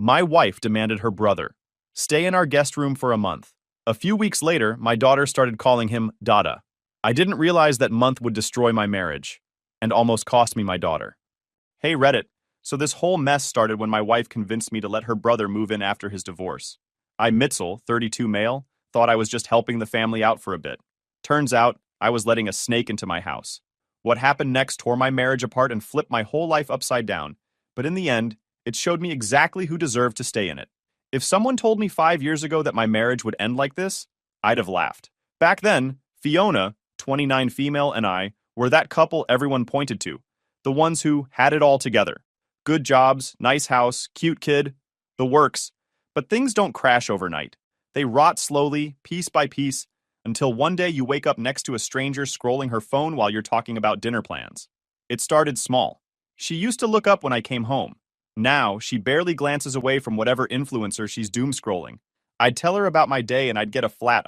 My wife demanded her brother stay in our guest room for a month. A few weeks later, my daughter started calling him Dada. I didn't realize that month would destroy my marriage and almost cost me my daughter. Hey Reddit, so this whole mess started when my wife convinced me to let her brother move in after his divorce. I, Mitzel, 32 male, thought I was just helping the family out for a bit. Turns out, I was letting a snake into my house. What happened next tore my marriage apart and flipped my whole life upside down, but in the end, it showed me exactly who deserved to stay in it. If someone told me 5 years ago that my marriage would end like this, I'd have laughed. Back then, Fiona, 29 female, and I were that couple everyone pointed to, the ones who had it all together. Good jobs, nice house, cute kid, the works. But things don't crash overnight. They rot slowly, piece by piece, until one day you wake up next to a stranger scrolling her phone while you're talking about dinner plans. It started small. She used to look up when I came home. Now, she barely glances away from whatever influencer she's doom scrolling. I'd tell her about my day and I'd get a flat,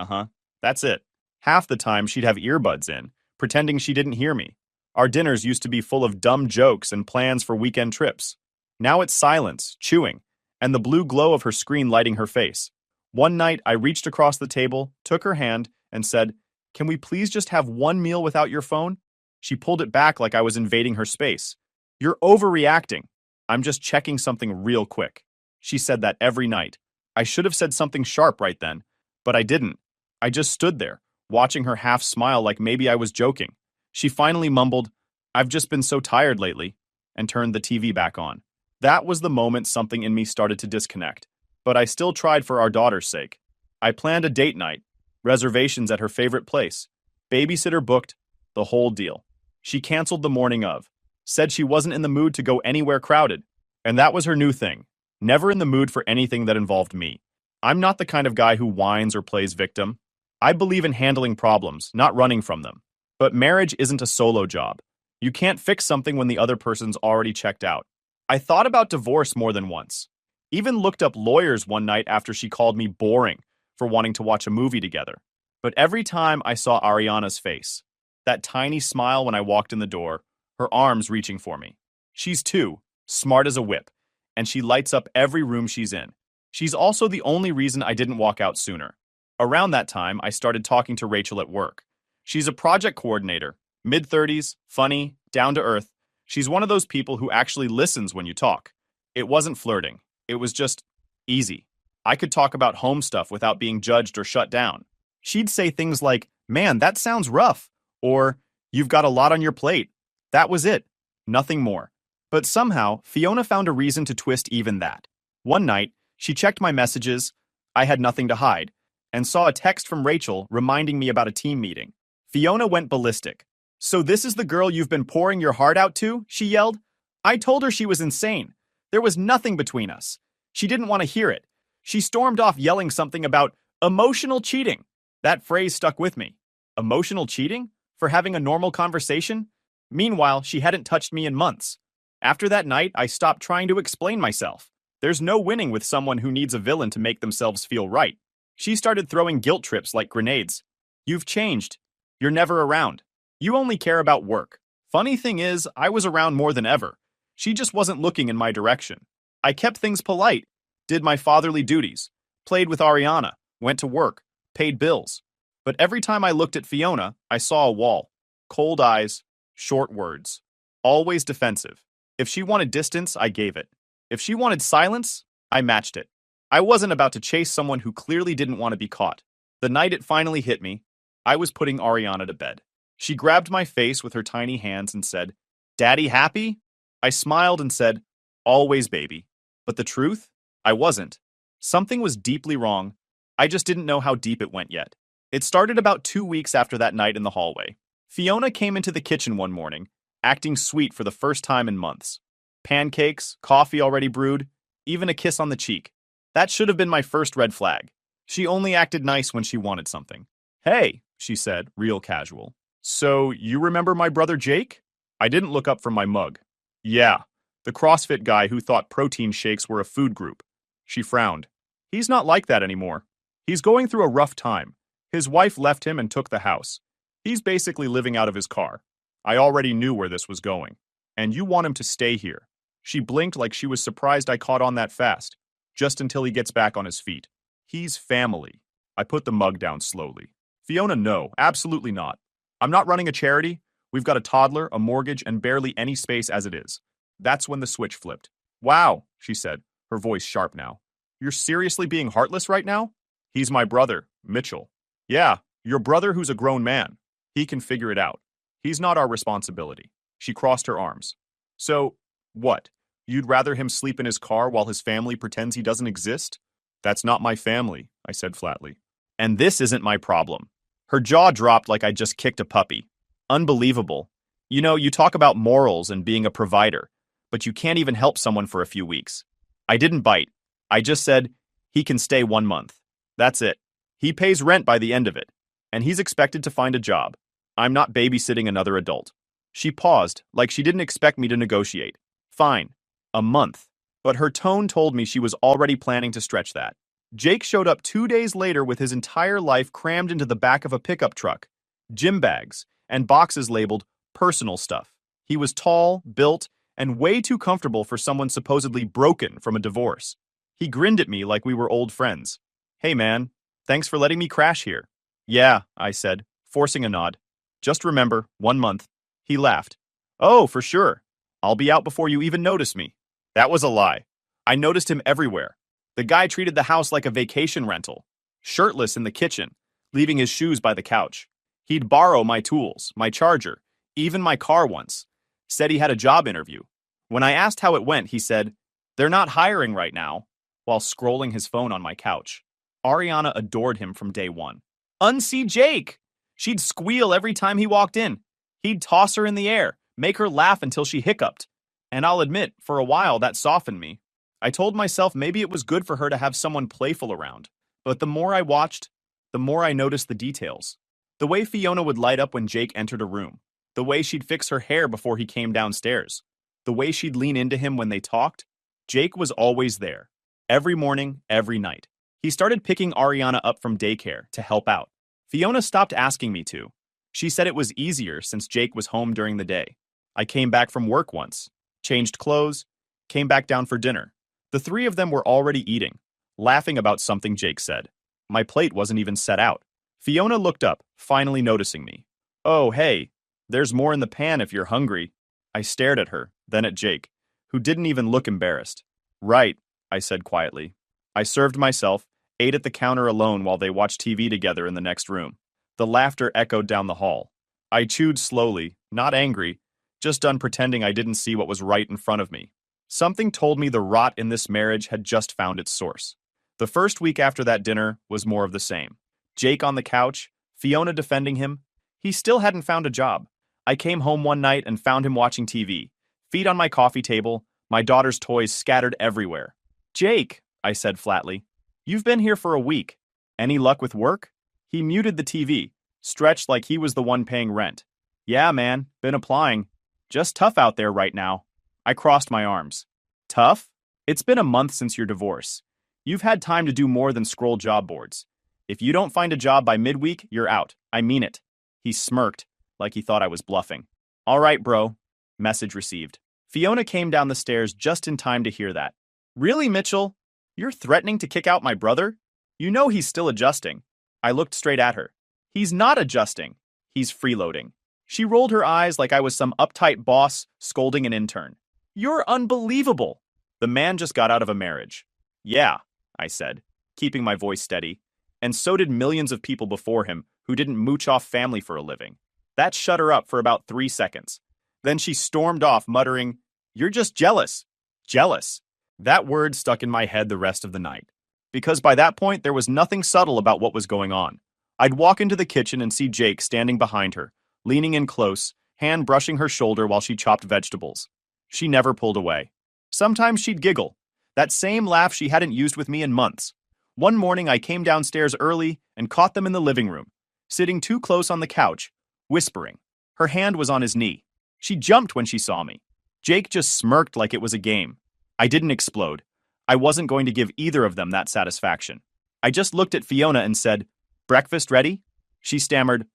That's it. Half the time, she'd have earbuds in, pretending she didn't hear me. Our dinners used to be full of dumb jokes and plans for weekend trips. Now it's silence, chewing, and the blue glow of her screen lighting her face. One night, I reached across the table, took her hand, and said, "Can we please just have one meal without your phone?" She pulled it back like I was invading her space. "You're overreacting. I'm just checking something real quick." She said that every night. I should have said something sharp right then, but I didn't. I just stood there, watching her half smile like maybe I was joking. She finally mumbled, "I've just been so tired lately," and turned the TV back on. That was the moment something in me started to disconnect, but I still tried for our daughter's sake. I planned a date night, reservations at her favorite place, babysitter booked, the whole deal. She canceled the morning of, said she wasn't in the mood to go anywhere crowded, and that was her new thing. Never in the mood for anything that involved me. I'm not the kind of guy who whines or plays victim. I believe in handling problems, not running from them. But marriage isn't a solo job. You can't fix something when the other person's already checked out. I thought about divorce more than once. Even looked up lawyers one night after she called me boring for wanting to watch a movie together. But every time I saw Ariana's face, that tiny smile when I walked in the door, her arms reaching for me. She's two, smart as a whip, and she lights up every room she's in. She's also the only reason I didn't walk out sooner. Around that time, I started talking to Rachel at work. She's a project coordinator, mid-30s, funny, down-to-earth. She's one of those people who actually listens when you talk. It wasn't flirting. It was just easy. I could talk about home stuff without being judged or shut down. She'd say things like, "Man, that sounds rough," or "You've got a lot on your plate." That was it. Nothing more. But somehow, Fiona found a reason to twist even that. One night, she checked my messages, I had nothing to hide, and saw a text from Rachel reminding me about a team meeting. Fiona went ballistic. "So this is the girl you've been pouring your heart out to?" she yelled. I told her she was insane. There was nothing between us. She didn't want to hear it. She stormed off yelling something about emotional cheating. That phrase stuck with me. Emotional cheating? For having a normal conversation? Meanwhile, she hadn't touched me in months. After that night, I stopped trying to explain myself. There's no winning with someone who needs a villain to make themselves feel right. She started throwing guilt trips like grenades. "You've changed. You're never around. You only care about work." Funny thing is, I was around more than ever. She just wasn't looking in my direction. I kept things polite, did my fatherly duties, played with Ariana, went to work, paid bills. But every time I looked at Fiona, I saw a wall. Cold eyes, short words. Always defensive. If she wanted distance, I gave it. If she wanted silence, I matched it. I wasn't about to chase someone who clearly didn't want to be caught. The night it finally hit me, I was putting Ariana to bed. She grabbed my face with her tiny hands and said, "Daddy happy?" I smiled and said, "Always, baby." But the truth? I wasn't. Something was deeply wrong. I just didn't know how deep it went yet. It started about 2 weeks after that night in the hallway. Fiona came into the kitchen one morning, acting sweet for the first time in months. Pancakes, coffee already brewed, even a kiss on the cheek. That should have been my first red flag. She only acted nice when she wanted something. "Hey," she said, real casual. "So, you remember my brother Jake?" I didn't look up from my mug. "Yeah, the CrossFit guy who thought protein shakes were a food group." She frowned. "He's not like that anymore. He's going through a rough time. His wife left him and took the house. He's basically living out of his car. I already knew where this was going. And you want him to stay here." She blinked like she was surprised I caught on that fast. just until he gets back on his feet. He's family. I put the mug down slowly. Fiona, no, absolutely not. I'm not running a charity. We've got a toddler, a mortgage, and barely any space as it is. That's when the switch flipped. Wow, she said, her voice sharp now. You're seriously being heartless right now? He's my brother, Mitchell. Yeah, your brother who's a grown man. He can figure it out. He's not our responsibility. She crossed her arms. So, what? You'd rather him sleep in his car while his family pretends he doesn't exist? That's not my family, I said flatly. And this isn't my problem. Her jaw dropped like I just kicked a puppy. Unbelievable. You know, you talk about morals and being a provider, but you can't even help someone for a few weeks. I didn't bite. I just said, he can stay 1 month. That's it. He pays rent by the end of it, and he's expected to find a job. I'm not babysitting another adult. She paused, like she didn't expect me to negotiate. Fine. A month. But her tone told me she was already planning to stretch that. Jake showed up 2 days later with his entire life crammed into the back of a pickup truck, gym bags, and boxes labeled personal stuff. He was tall, built, and way too comfortable for someone supposedly broken from a divorce. He grinned at me like we were old friends. Hey man, thanks for letting me crash here. Yeah, I said, forcing a nod. Just remember, 1 month. He laughed. Oh, for sure. I'll be out before you even notice me. That was a lie. I noticed him everywhere. The guy treated the house like a vacation rental. Shirtless in the kitchen, leaving his shoes by the couch. He'd borrow my tools, my charger, even my car once. Said he had a job interview. When I asked how it went, he said, "They're not hiring right now," while scrolling his phone on my couch. Ariana adored him from day one. Unsee Jake! She'd squeal every time he walked in. He'd toss her in the air, make her laugh until she hiccuped. And I'll admit, for a while that softened me. I told myself maybe it was good for her to have someone playful around. But the more I watched, the more I noticed the details. The way Fiona would light up when Jake entered a room. The way she'd fix her hair before he came downstairs. The way she'd lean into him when they talked. Jake was always there. Every morning, every night. He started picking Ariana up from daycare to help out. Fiona stopped asking me to. She said it was easier since Jake was home during the day. I came back from work once, changed clothes, came back down for dinner. The three of them were already eating, laughing about something Jake said. My plate wasn't even set out. Fiona looked up, finally noticing me. Oh, hey, there's more in the pan if you're hungry. I stared at her, then at Jake, who didn't even look embarrassed. Right, I said quietly. I served myself, ate at the counter alone while they watched TV together in the next room. The laughter echoed down the hall. I chewed slowly, not angry, just done pretending I didn't see what was right in front of me. Something told me the rot in this marriage had just found its source. The first week after that dinner was more of the same. Jake on the couch, Fiona defending him. He still hadn't found a job. I came home one night and found him watching TV, feet on my coffee table, my daughter's toys scattered everywhere. Jake, I said flatly, you've been here for a week. Any luck with work? He muted the TV, stretched like he was the one paying rent. Yeah, man, been applying. Just tough out there right now. I crossed my arms. Tough? It's been a month since your divorce. You've had time to do more than scroll job boards. If you don't find a job by midweek, you're out. I mean it. He smirked, like he thought I was bluffing. All right, bro. Message received. Fiona came down the stairs just in time to hear that. Really, Mitchell? You're threatening to kick out my brother? You know he's still adjusting. I looked straight at her. He's not adjusting. He's freeloading. She rolled her eyes like I was some uptight boss scolding an intern. You're unbelievable. The man just got out of a marriage. Yeah, I said, keeping my voice steady. And so did millions of people before him who didn't mooch off family for a living. That shut her up for about 3 seconds. Then she stormed off, muttering, "You're just jealous." Jealous. That word stuck in my head the rest of the night. Because by that point, there was nothing subtle about what was going on. I'd walk into the kitchen and see Jake standing behind her, leaning in close, hand brushing her shoulder while she chopped vegetables. She never pulled away. Sometimes she'd giggle, that same laugh she hadn't used with me in months. One morning I came downstairs early and caught them in the living room, sitting too close on the couch, whispering. Her hand was on his knee. She jumped when she saw me. Jake just smirked like it was a game. I didn't explode. I wasn't going to give either of them that satisfaction. I just looked at Fiona and said, "Breakfast ready?" She stammered,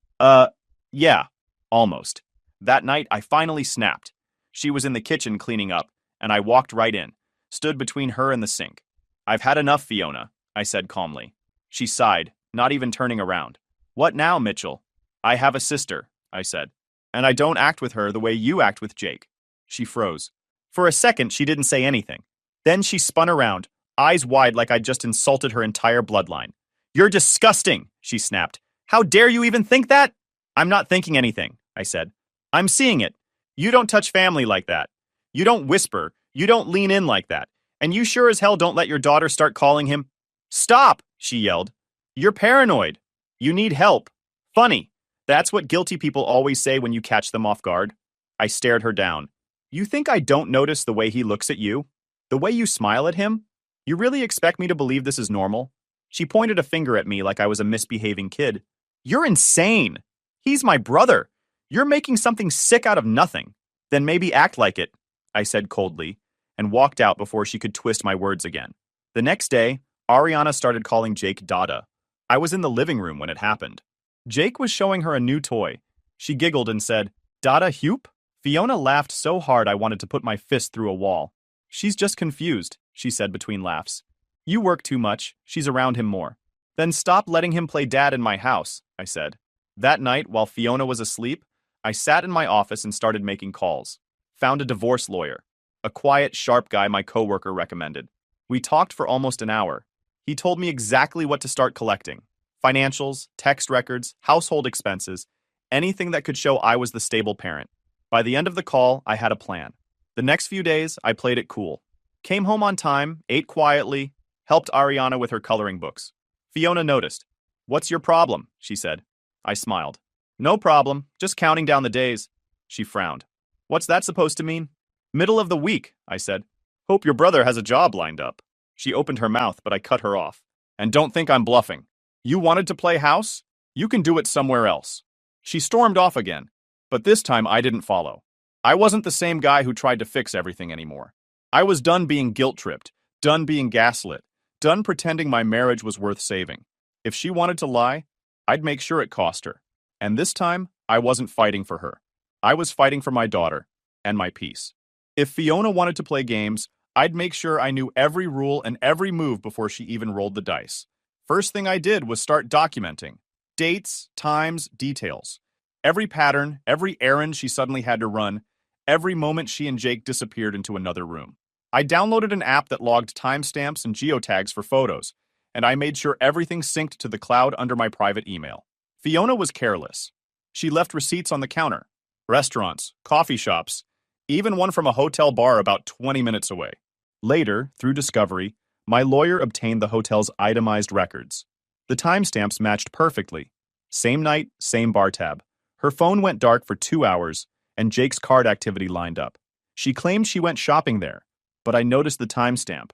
yeah, almost. That night I finally snapped. She was in the kitchen cleaning up, and I walked right in, stood between her and the sink. I've had enough, Fiona, I said calmly. She sighed, not even turning around. What now, Mitchell? I have a sister, I said. And I don't act with her the way you act with Jake. She froze. For a second, she didn't say anything. Then she spun around, eyes wide like I'd just insulted her entire bloodline. You're disgusting, she snapped. How dare you even think that? I'm not thinking anything, I said. I'm seeing it. You don't touch family like that. You don't whisper. You don't lean in like that. And you sure as hell don't let your daughter start calling him. Stop, she yelled. You're paranoid. You need help. Funny. That's what guilty people always say when you catch them off guard. I stared her down. You think I don't notice the way he looks at you? The way you smile at him? You really expect me to believe this is normal? She pointed a finger at me like I was a misbehaving kid. You're insane. He's my brother. You're making something sick out of nothing. Then maybe act like it, I said coldly, and walked out before she could twist my words again. The next day, Ariana started calling Jake Dada. I was in the living room when it happened. Jake was showing her a new toy. She giggled and said, Dada Hupe? Fiona laughed so hard I wanted to put my fist through a wall. She's just confused, she said between laughs. You work too much. She's around him more. Then stop letting him play dad in my house, I said. That night, while Fiona was asleep, I sat in my office and started making calls. Found a divorce lawyer, a quiet, sharp guy my coworker recommended. We talked for almost an hour. He told me exactly what to start collecting. Financials, text records, household expenses, anything that could show I was the stable parent. By the end of the call, I had a plan. The next few days, I played it cool. Came home on time, ate quietly, helped Ariana with her coloring books. Fiona noticed. What's your problem? She said. I smiled. No problem, just counting down the days. She frowned. What's that supposed to mean? Middle of the week, I said. Hope your brother has a job lined up. She opened her mouth, but I cut her off. And don't think I'm bluffing. You wanted to play house? You can do it somewhere else. She stormed off again, but this time I didn't follow. I wasn't the same guy who tried to fix everything anymore. I was done being guilt-tripped, done being gaslit, done pretending my marriage was worth saving. If she wanted to lie, I'd make sure it cost her. And this time, I wasn't fighting for her. I was fighting for my daughter and my peace. If Fiona wanted to play games, I'd make sure I knew every rule and every move before she even rolled the dice. First thing I did was start documenting. Dates, times, details. Every pattern, every errand she suddenly had to run, every moment she and Jake disappeared into another room. I downloaded an app that logged timestamps and geotags for photos, and I made sure everything synced to the cloud under my private email. Fiona was careless. She left receipts on the counter. Restaurants, coffee shops, even one from a hotel bar about 20 minutes away. Later, through discovery, my lawyer obtained the hotel's itemized records. The timestamps matched perfectly. Same night, same bar tab. Her phone went dark for 2 hours, and Jake's card activity lined up. She claimed she went shopping there, but I noticed the timestamp,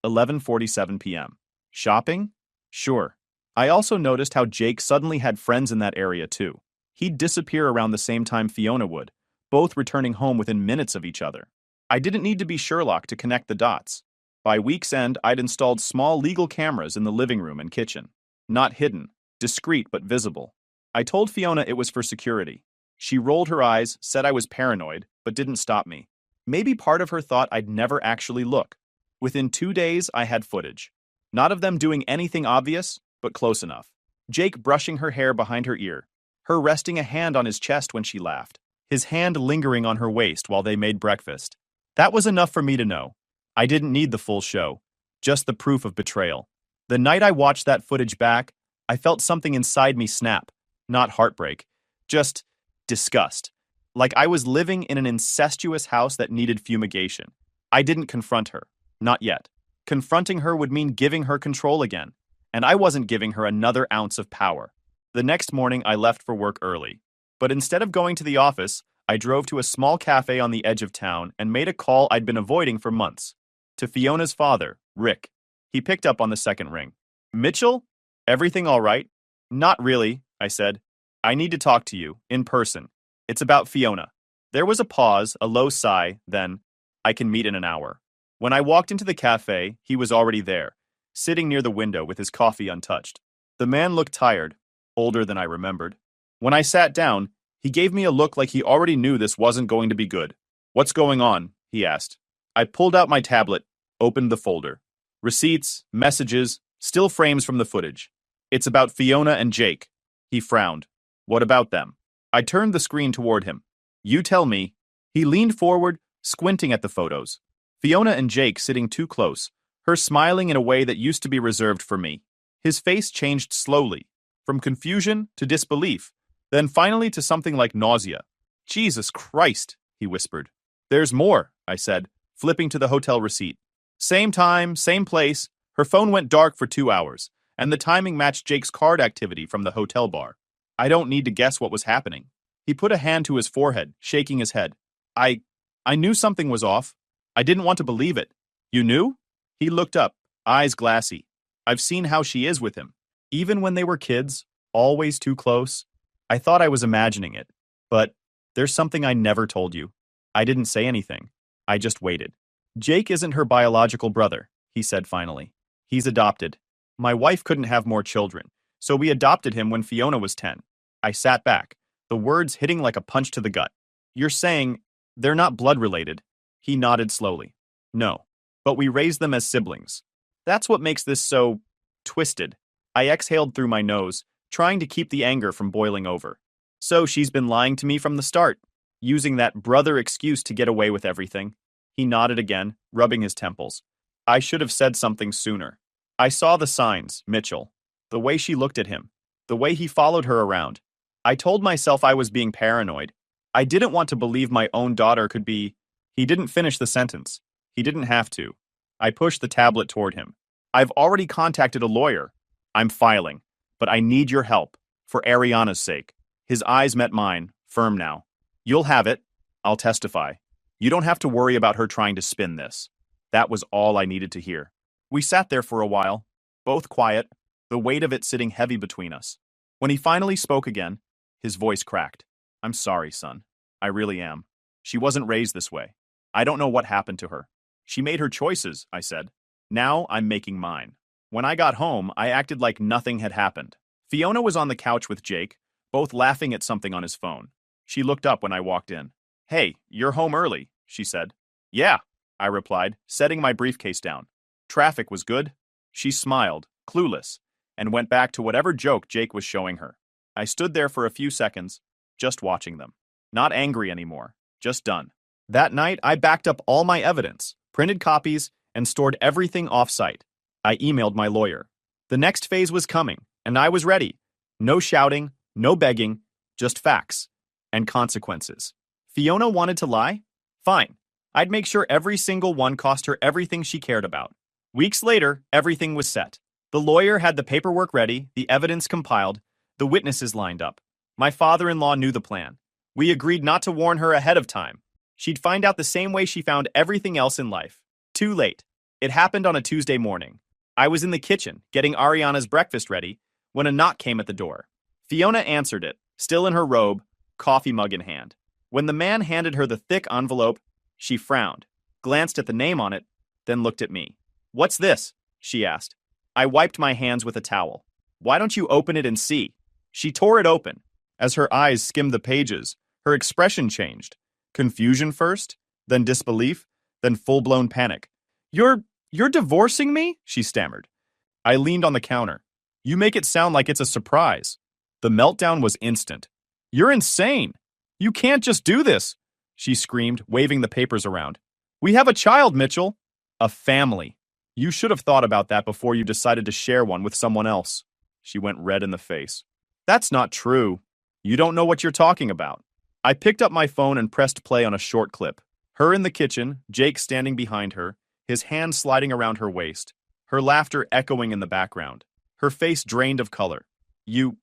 11:47 p.m. Shopping? Sure. I also noticed how Jake suddenly had friends in that area too. He'd disappear around the same time Fiona would, both returning home within minutes of each other. I didn't need to be Sherlock to connect the dots. By week's end, I'd installed small legal cameras in the living room and kitchen. Not hidden, discreet but visible. I told Fiona it was for security. She rolled her eyes, said I was paranoid, but didn't stop me. Maybe part of her thought I'd never actually look. Within 2 days, I had footage. Not of them doing anything obvious, but close enough. Jake brushing her hair behind her ear, her resting a hand on his chest when she laughed, his hand lingering on her waist while they made breakfast. That was enough for me to know. I didn't need the full show, just the proof of betrayal. The night I watched that footage back, I felt something inside me snap. Not heartbreak, just disgust. Like I was living in an incestuous house that needed fumigation. I didn't confront her. Not yet. Confronting her would mean giving her control again, and I wasn't giving her another ounce of power. The next morning, I left for work early. But instead of going to the office, I drove to a small cafe on the edge of town and made a call I'd been avoiding for months. To Fiona's father, Rick. He picked up on the second ring. Mitchell? Everything all right? Not really, I said. I need to talk to you, in person. It's about Fiona. There was a pause, a low sigh, then, I can meet in an hour. When I walked into the cafe, he was already there, sitting near the window with his coffee untouched. The man looked tired, older than I remembered. When I sat down, he gave me a look like he already knew this wasn't going to be good. What's going on? He asked. I pulled out my tablet, opened the folder. Receipts, messages, still frames from the footage. It's about Fiona and Jake. He frowned. What about them? I turned the screen toward him. You tell me. He leaned forward, squinting at the photos. Fiona and Jake sitting too close, her smiling in a way that used to be reserved for me. His face changed slowly, from confusion to disbelief, then finally to something like nausea. Jesus Christ, he whispered. There's more, I said, flipping to the hotel receipt. Same time, same place. Her phone went dark for 2 hours, and the timing matched Jake's card activity from the hotel bar. I don't need to guess what was happening. He put a hand to his forehead, shaking his head. I knew something was off. I didn't want to believe it. You knew? He looked up, eyes glassy. I've seen how she is with him. Even when they were kids, always too close. I thought I was imagining it. But there's something I never told you. I didn't say anything. I just waited. Jake isn't her biological brother, he said finally. He's adopted. My wife couldn't have more children, so we adopted him when Fiona was 10. I sat back, the words hitting like a punch to the gut. You're saying they're not blood-related? He nodded slowly. No, but we raised them as siblings. That's what makes this so twisted. I exhaled through my nose, trying to keep the anger from boiling over. So she's been lying to me from the start, using that brother excuse to get away with everything. He nodded again, rubbing his temples. I should have said something sooner. I saw the signs, Mitchell. The way she looked at him. The way he followed her around. I told myself I was being paranoid. I didn't want to believe my own daughter could be... He didn't finish the sentence. He didn't have to. I pushed the tablet toward him. I've already contacted a lawyer. I'm filing. But I need your help. For Ariana's sake. His eyes met mine, firm now. You'll have it. I'll testify. You don't have to worry about her trying to spin this. That was all I needed to hear. We sat there for a while, both quiet, the weight of it sitting heavy between us. When he finally spoke again, his voice cracked. I'm sorry, son. I really am. She wasn't raised this way. I don't know what happened to her. She made her choices, I said. Now I'm making mine. When I got home, I acted like nothing had happened. Fiona was on the couch with Jake, both laughing at something on his phone. She looked up when I walked in. Hey, you're home early, she said. Yeah, I replied, setting my briefcase down. Traffic was good. She smiled, clueless, and went back to whatever joke Jake was showing her. I stood there for a few seconds, just watching them. Not angry anymore, just done. That night, I backed up all my evidence, printed copies, and stored everything off-site. I emailed my lawyer. The next phase was coming, and I was ready. No shouting, no begging, just facts and consequences. Fiona wanted to lie? Fine. I'd make sure every single one cost her everything she cared about. Weeks later, everything was set. The lawyer had the paperwork ready, the evidence compiled, the witnesses lined up. My father-in-law knew the plan. We agreed not to warn her ahead of time. She'd find out the same way she found everything else in life. Too late. It happened on a Tuesday morning. I was in the kitchen, getting Ariana's breakfast ready, when a knock came at the door. Fiona answered it, still in her robe, coffee mug in hand. When the man handed her the thick envelope, she frowned, glanced at the name on it, then looked at me. What's this? She asked. I wiped my hands with a towel. Why don't you open it and see? She tore it open. As her eyes skimmed the pages, her expression changed. Confusion first, then disbelief, then full-blown panic. You're divorcing me? She stammered. I leaned on the counter. You make it sound like it's a surprise. The meltdown was instant. You're insane. You can't just do this, she screamed, waving the papers around. We have a child, Mitchell. A family. You should have thought about that before you decided to share one with someone else. She went red in the face. That's not true. You don't know what you're talking about. I picked up my phone and pressed play on a short clip. Her in the kitchen, Jake standing behind her, his hand sliding around her waist, her laughter echoing in the background, her face drained of color. You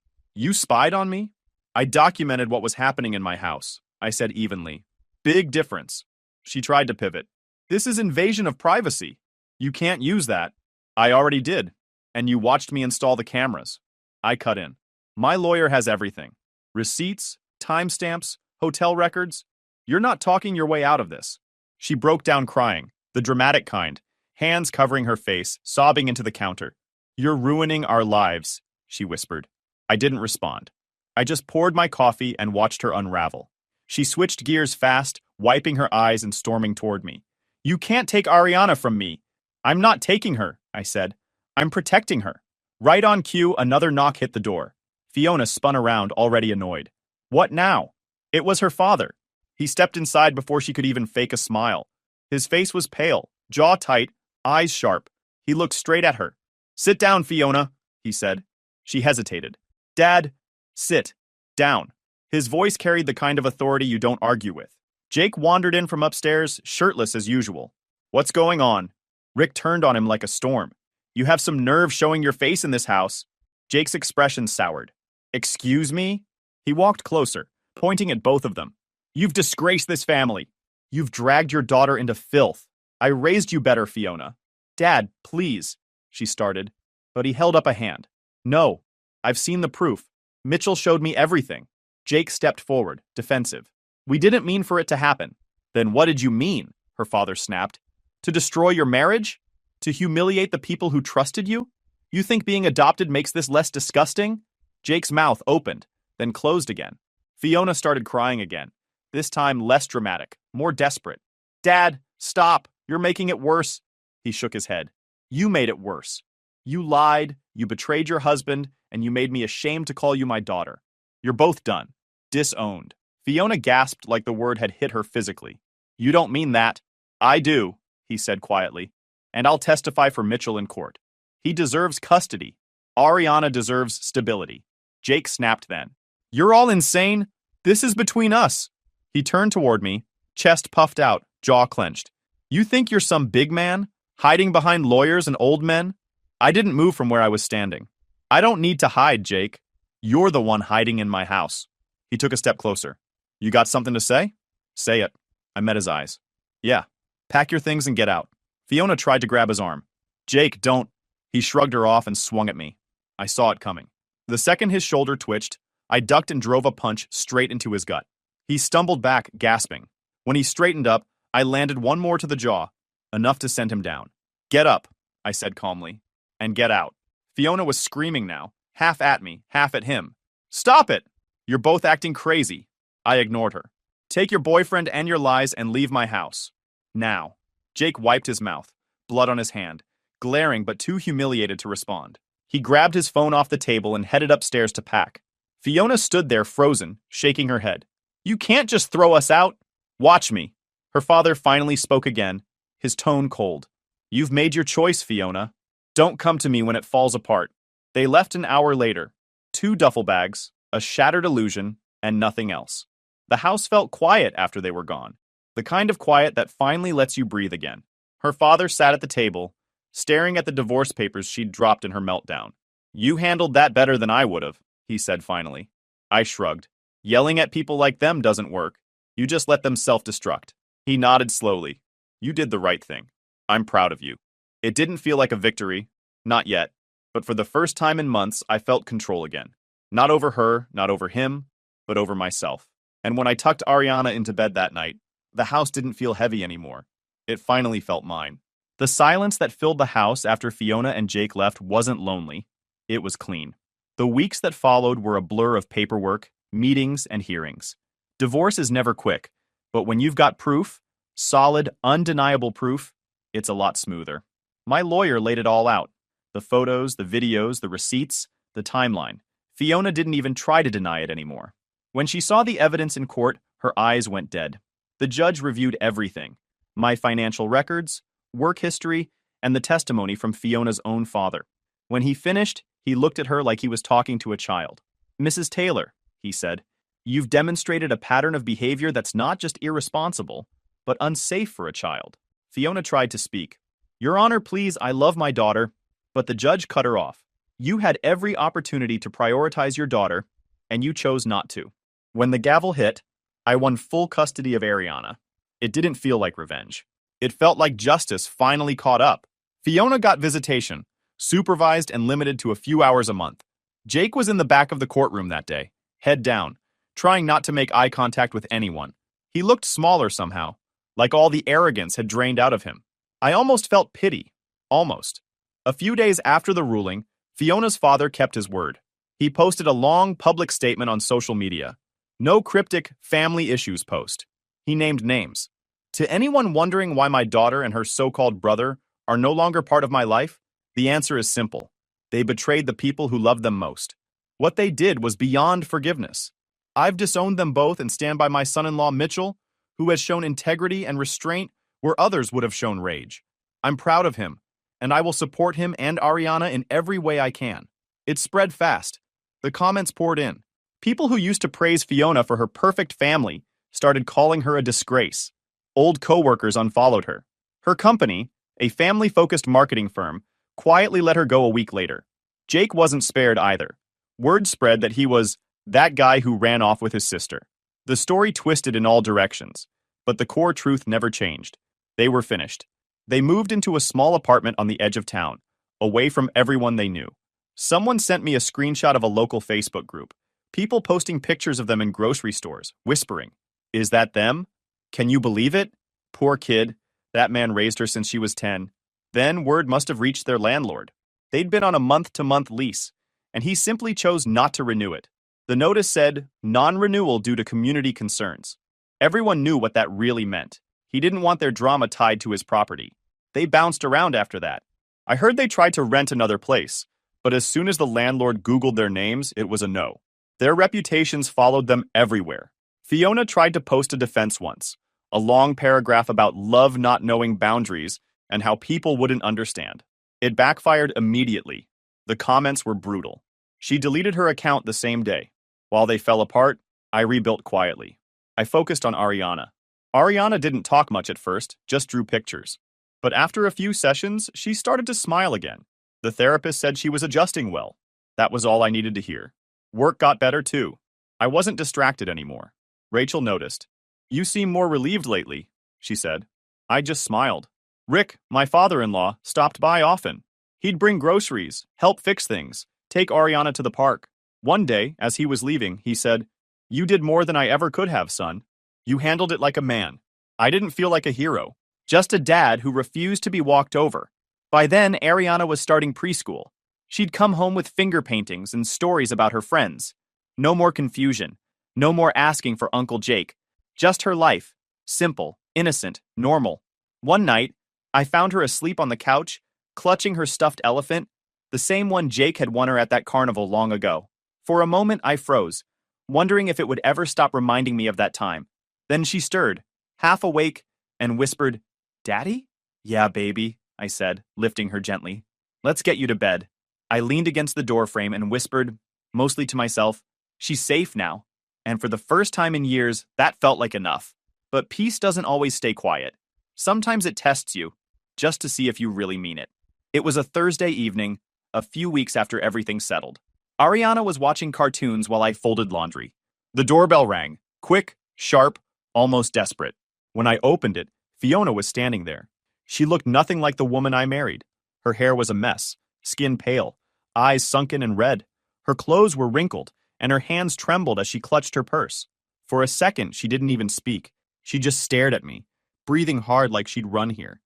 spied on me? I documented what was happening in my house, I said evenly. Big difference. She tried to pivot. This is invasion of privacy. You can't use that. I already did. And you watched me install the cameras. I cut in. My lawyer has everything. Receipts, timestamps, hotel records. You're not talking your way out of this. She broke down crying, the dramatic kind, hands covering her face, sobbing into the counter. You're ruining our lives, she whispered. I didn't respond. I just poured my coffee and watched her unravel. She switched gears fast, wiping her eyes and storming toward me. You can't take Ariana from me. I'm not taking her, I said. I'm protecting her. Right on cue, another knock hit the door. Fiona spun around, already annoyed. What now? It was her father. He stepped inside before she could even fake a smile. His face was pale, jaw tight, eyes sharp. He looked straight at her. Sit down, Fiona, he said. She hesitated. Dad, sit down. His voice carried the kind of authority you don't argue with. Jake wandered in from upstairs, shirtless as usual. What's going on? Rick turned on him like a storm. You have some nerve showing your face in this house. Jake's expression soured. Excuse me? He walked closer, pointing at both of them. You've disgraced this family. You've dragged your daughter into filth. I raised you better, Fiona. Dad, please, she started, but he held up a hand. No, I've seen the proof. Mitchell showed me everything. Jake stepped forward, defensive. We didn't mean for it to happen. Then what did you mean? Her father snapped. To destroy your marriage? To humiliate the people who trusted you? You think being adopted makes this less disgusting? Jake's mouth opened, then closed again. Fiona started crying again, this time less dramatic, more desperate. Dad, stop. You're making it worse. He shook his head. You made it worse. You lied, you betrayed your husband, and you made me ashamed to call you my daughter. You're both done. Disowned. Fiona gasped like the word had hit her physically. You don't mean that. I do, he said quietly. And I'll testify for Mitchell in court. He deserves custody. Ariana deserves stability. Jake snapped then. You're all insane. This is between us. He turned toward me, chest puffed out, jaw clenched. You think you're some big man, hiding behind lawyers and old men? I didn't move from where I was standing. I don't need to hide, Jake. You're the one hiding in my house. He took a step closer. You got something to say? Say it. I met his eyes. Yeah. Pack your things and get out. Fiona tried to grab his arm. Jake, don't. He shrugged her off and swung at me. I saw it coming. The second his shoulder twitched, I ducked and drove a punch straight into his gut. He stumbled back, gasping. When he straightened up, I landed one more to the jaw, enough to send him down. Get up, I said calmly, and get out. Fiona was screaming now, half at me, half at him. Stop it! You're both acting crazy. I ignored her. Take your boyfriend and your lies and leave my house. Now. Jake wiped his mouth, blood on his hand, glaring but too humiliated to respond. He grabbed his phone off the table and headed upstairs to pack. Fiona stood there frozen, shaking her head. You can't just throw us out. Watch me. Her father finally spoke again, his tone cold. You've made your choice, Fiona. Don't come to me when it falls apart. They left an hour later. 2 duffel bags, a shattered illusion, and nothing else. The house felt quiet after they were gone. The kind of quiet that finally lets you breathe again. Her father sat at the table, staring at the divorce papers she'd dropped in her meltdown. You handled that better than I would have, he said finally. I shrugged. Yelling at people like them doesn't work. You just let them self-destruct. He nodded slowly. You did the right thing. I'm proud of you. It didn't feel like a victory. Not yet. But for the first time in months, I felt control again. Not over her, not over him, but over myself. And when I tucked Ariana into bed that night, the house didn't feel heavy anymore. It finally felt mine. The silence that filled the house after Fiona and Jake left wasn't lonely. It was clean. The weeks that followed were a blur of paperwork, meetings, and hearings. Divorce is never quick, but when you've got proof, solid, undeniable proof, it's a lot smoother. My lawyer laid it all out. The photos, the videos, the receipts, the timeline. Fiona didn't even try to deny it anymore. When she saw the evidence in court, her eyes went dead. The judge reviewed everything. My financial records, work history, and the testimony from Fiona's own father. When he finished, he looked at her like he was talking to a child. Mrs. Taylor, he said, you've demonstrated a pattern of behavior that's not just irresponsible, but unsafe for a child. Fiona tried to speak. Your Honor, please, I love my daughter. But the judge cut her off. You had every opportunity to prioritize your daughter, and you chose not to. When the gavel hit, I won full custody of Ariana. It didn't feel like revenge. It felt like justice finally caught up. Fiona got visitation, supervised and limited to a few hours a month. Jake was in the back of the courtroom that day, head down, trying not to make eye contact with anyone. He looked smaller somehow, like all the arrogance had drained out of him. I almost felt pity. Almost. A few days after the ruling, Fiona's father kept his word. He posted a long public statement on social media. No cryptic family issues post. He named names. To anyone wondering why my daughter and her so-called brother are no longer part of my life? The answer is simple. They betrayed the people who loved them most. What they did was beyond forgiveness. I've disowned them both and stand by my son-in-law Mitchell, who has shown integrity and restraint where others would have shown rage. I'm proud of him, and I will support him and Ariana in every way I can. It spread fast. The comments poured in. People who used to praise Fiona for her perfect family started calling her a disgrace. Old coworkers unfollowed her. Her company, a family-focused marketing firm, quietly let her go a week later. Jake wasn't spared either. Word spread that he was that guy who ran off with his sister. The story twisted in all directions, but the core truth never changed. They were finished. They moved into a small apartment on the edge of town, away from everyone they knew. Someone sent me a screenshot of a local Facebook group. People posting pictures of them in grocery stores, whispering, "Is that them? Can you believe it? Poor kid. That man raised her since she was 10. Then word must have reached their landlord. They'd been on a month-to-month lease, and he simply chose not to renew it. The notice said, non-renewal due to community concerns. Everyone knew what that really meant. He didn't want their drama tied to his property. They bounced around after that. I heard they tried to rent another place, but as soon as the landlord Googled their names, it was a no. Their reputations followed them everywhere. Fiona tried to post a defense once, a long paragraph about love not knowing boundaries and how people wouldn't understand. It backfired immediately. The comments were brutal. She deleted her account the same day. While they fell apart, I rebuilt quietly. I focused on Ariana. Ariana didn't talk much at first, just drew pictures. But after a few sessions, she started to smile again. The therapist said she was adjusting well. That was all I needed to hear. Work got better too. I wasn't distracted anymore. Rachel noticed. "You seem more relieved lately," she said. I just smiled. Rick, my father-in-law, stopped by often. He'd bring groceries, help fix things, take Ariana to the park. One day, as he was leaving, he said, "You did more than I ever could have, son. You handled it like a man." I didn't feel like a hero, just a dad who refused to be walked over. By then, Ariana was starting preschool. She'd come home with finger paintings and stories about her friends. No more confusion. No more asking for Uncle Jake. Just her life. Simple, innocent, normal. One night, I found her asleep on the couch, clutching her stuffed elephant, the same one Jake had won her at that carnival long ago. For a moment, I froze, wondering if it would ever stop reminding me of that time. Then she stirred, half awake, and whispered, "Daddy?" "Yeah, baby," I said, lifting her gently. "Let's get you to bed." I leaned against the doorframe and whispered, mostly to myself, "She's safe now." And for the first time in years, that felt like enough. But peace doesn't always stay quiet. Sometimes it tests you, just to see if you really mean it. It was a Thursday evening, a few weeks after everything settled. Ariana was watching cartoons while I folded laundry. The doorbell rang, quick, sharp, almost desperate. When I opened it, Fiona was standing there. She looked nothing like the woman I married. Her hair was a mess, skin pale, eyes sunken and red. Her clothes were wrinkled, and her hands trembled as she clutched her purse. For a second, she didn't even speak. She just stared at me, breathing hard like she'd run here.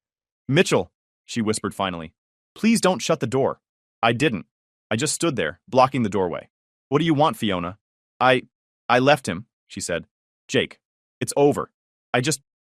"Mitchell," she whispered finally, "please don't shut the door." I didn't. I just stood there, blocking the doorway. "What do you want, Fiona?" I left him," she said. "Jake, it's over.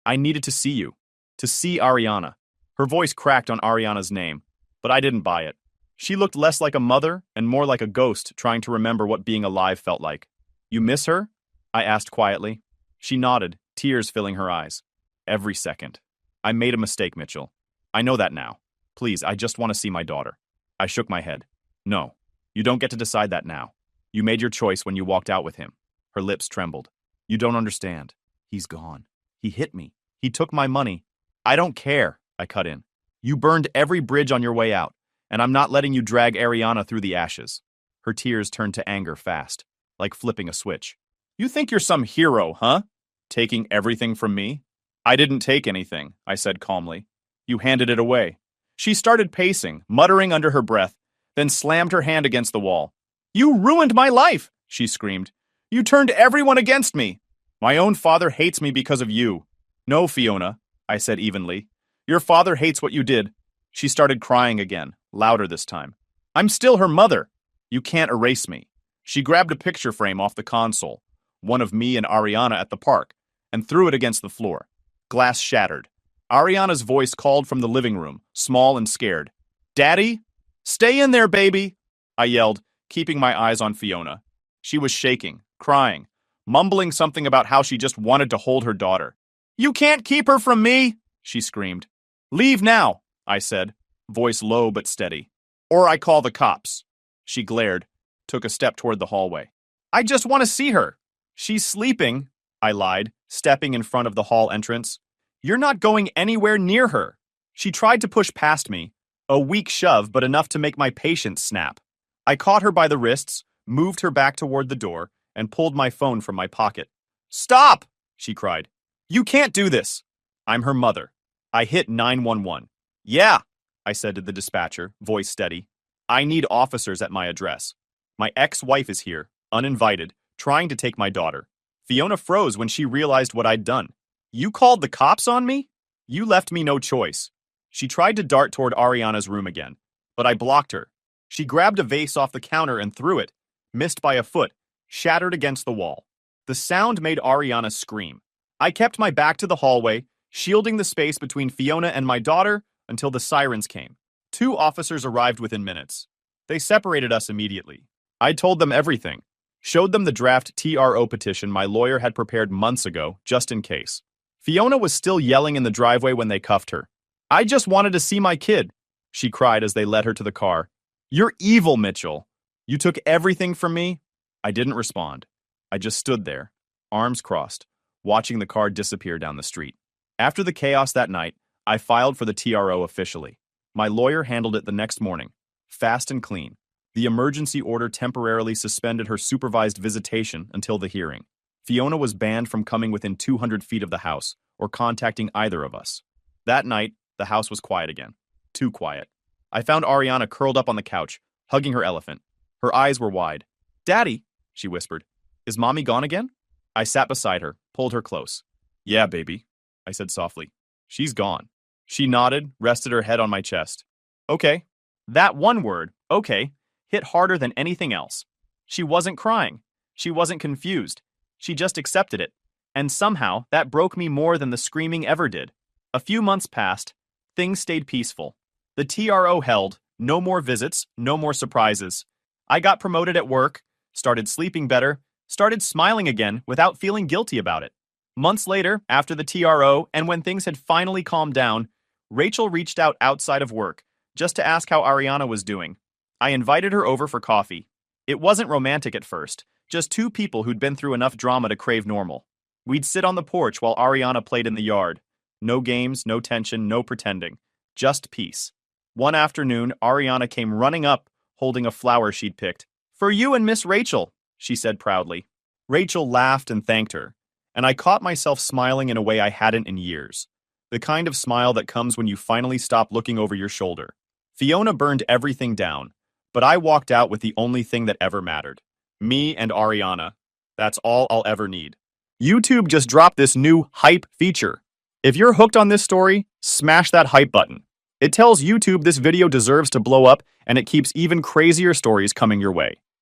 I needed to see you. To see Ariana." Her voice cracked on Ariana's name, but I didn't buy it. She looked less like a mother and more like a ghost trying to remember what being alive felt like. "You miss her?" I asked quietly. She nodded, tears filling her eyes. "Every second. I made a mistake, Mitchell. I know that now. Please, I just want to see my daughter." I shook my head. "No, you don't get to decide that now. You made your choice when you walked out with him." Her lips trembled. "You don't understand. He's gone. He hit me. He took my money." "I don't care," I cut in. "You burned every bridge on your way out, and I'm not letting you drag Ariana through the ashes." Her tears turned to anger fast, like flipping a switch. "You think you're some hero, huh? Taking everything from me?" "I didn't take anything," I said calmly. "You handed it away." She started pacing, muttering under her breath, then slammed her hand against the wall. "You ruined my life!" she screamed. "You turned everyone against me. My own father hates me because of you." "No, Fiona," I said evenly. "Your father hates what you did." She started crying again, louder this time. "I'm still her mother. You can't erase me." She grabbed a picture frame off the console, one of me and Ariana at the park, and threw it against the floor. Glass shattered. Ariana's voice called from the living room, small and scared. Daddy? Stay in there, baby! I yelled, keeping my eyes on Fiona. She was shaking, crying, mumbling something about how she just wanted to hold her daughter. You can't keep her from me, she screamed. Leave now, I said, voice low but steady. Or I call the cops. She glared, took a step toward the hallway. I just want to see her. She's sleeping, I lied, stepping in front of the hall entrance. You're not going anywhere near her. She tried to push past me, a weak shove but enough to make my patience snap. I caught her by the wrists, moved her back toward the door, and pulled my phone from my pocket. Stop! She cried. You can't do this. I'm her mother. I hit 911. Yeah, I said to the dispatcher, voice steady. I need officers at my address. My ex-wife is here, uninvited, trying to take my daughter. Fiona froze when she realized what I'd done. You called the cops on me? You left me no choice. She tried to dart toward Ariana's room again, but I blocked her. She grabbed a vase off the counter and threw it, missed by a foot, shattered against the wall. The sound made Ariana scream. I kept my back to the hallway, shielding the space between Fiona and my daughter until the sirens came. 2 officers arrived within minutes. They separated us immediately. I told them everything, showed them the draft TRO petition my lawyer had prepared months ago, just in case. Fiona was still yelling in the driveway when they cuffed her. I just wanted to see my kid, she cried as they led her to the car. You're evil, Mitchell. You took everything from me? I didn't respond. I just stood there, arms crossed, watching the car disappear down the street. After the chaos that night, I filed for the TRO officially. My lawyer handled it the next morning, fast and clean. The emergency order temporarily suspended her supervised visitation until the hearing. Fiona was banned from coming within 200 feet of the house or contacting either of us. That night, the house was quiet again. Too quiet. I found Ariana curled up on the couch, hugging her elephant. Her eyes were wide. Daddy, she whispered. Is Mommy gone again? I sat beside her, pulled her close. Yeah, baby, I said softly. She's gone. She nodded, rested her head on my chest. Okay. That one word, okay, hit harder than anything else. She wasn't crying. She wasn't confused. She just accepted it. And somehow, that broke me more than the screaming ever did. A few months passed. Things stayed peaceful. The TRO held. No more visits, no more surprises. I got promoted at work, started sleeping better, started smiling again without feeling guilty about it. Months later, after the TRO, and when things had finally calmed down, Rachel reached out outside of work, just to ask how Ariana was doing. I invited her over for coffee. It wasn't romantic at first, just 2 people who'd been through enough drama to crave normal. We'd sit on the porch while Ariana played in the yard. No games, no tension, no pretending. Just peace. One afternoon, Ariana came running up, holding a flower she'd picked. For you and Miss Rachel, she said proudly. Rachel laughed and thanked her, and I caught myself smiling in a way I hadn't in years. The kind of smile that comes when you finally stop looking over your shoulder. Fiona burned everything down, but I walked out with the only thing that ever mattered. Me and Ariana. That's all I'll ever need. YouTube just dropped this new hype feature. If you're hooked on this story, smash that hype button. It tells YouTube this video deserves to blow up, and it keeps even crazier stories coming your way.